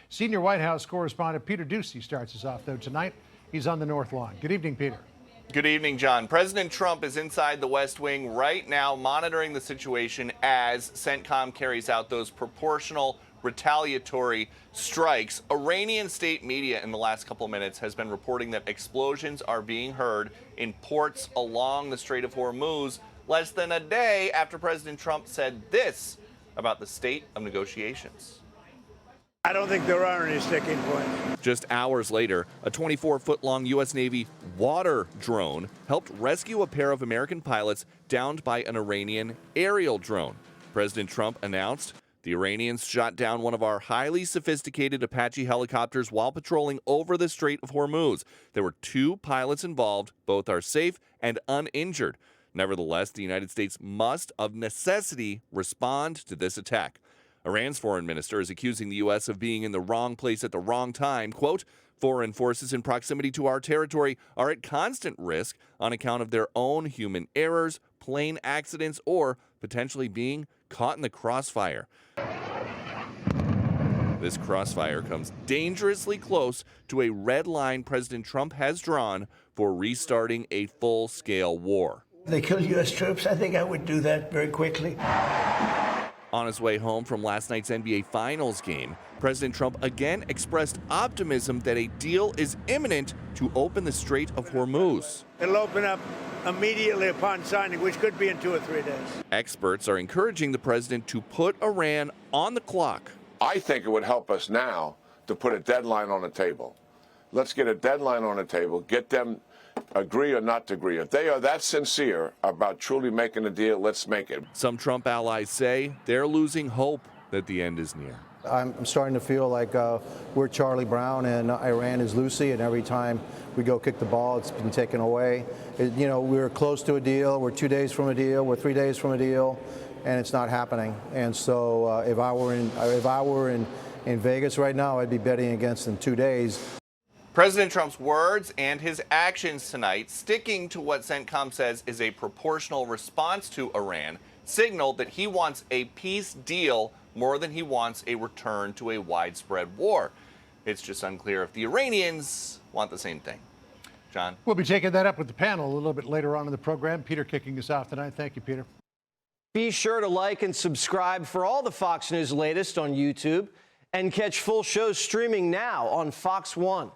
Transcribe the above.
Senior White House correspondent Peter Doocy starts us off, though, tonight. He's on the North Lawn. Good evening, Peter. Good evening, John. President Trump is inside the West Wing right now monitoring the situation as CENTCOM carries out those proportional retaliatory strikes. Iranian state media in the last couple of minutes has been reporting that explosions are being heard in ports along the Strait of Hormuz less than a day after President Trump said this about the state of negotiations. I don't think there are any sticking points. Just hours later, a 24-foot-long U.S. Navy water drone helped rescue a pair of American pilots downed by an Iranian aerial drone. President Trump announced the Iranians shot down one of our highly sophisticated Apache helicopters while patrolling over the Strait of Hormuz. There were 2 pilots involved. Both are safe and uninjured. Nevertheless, the United States must, of necessity, respond to this attack. Iran's foreign minister is accusing the U.S. of being in the wrong place at the wrong time. Quote, foreign forces in proximity to our territory are at constant risk on account of their own human errors, plane accidents, or potentially being caught in the crossfire. This crossfire comes dangerously close to a red line President Trump has drawn for restarting a full-scale war. They kill U.S. troops. I think I would do that very quickly. On his way home from last night's NBA Finals game, President Trump again expressed optimism that a deal is imminent to open the Strait of Hormuz. It'll open up immediately upon signing, which could be in 2 or 3 days. Experts are encouraging the president to put Iran on the clock. I think it would help us now to put a deadline on the table. Let's get a deadline on the table, get them agree or not to agree. If they are that sincere about truly making a deal, let's make it. Some Trump allies say they're losing hope that the end is near. I'm starting to feel like we're Charlie Brown and Iran is Lucy, and every time we go kick the ball, it's been taken away. We're close to a deal. We're 2 days from a deal. We're 3 days from a deal, and it's not happening. And so if I were in Vegas right now, I'd be betting against in 2 days. President Trump's words and his actions tonight, sticking to what CENTCOM says is a proportional response to Iran, signaled that he wants a peace deal more than he wants a return to a widespread war. It's just unclear if the Iranians want the same thing. John? We'll be taking that up with the panel a little bit later on in the program. Peter kicking us off tonight. Thank you, Peter. Be sure to like and subscribe for all the Fox News latest on YouTube and catch full shows streaming now on Fox One.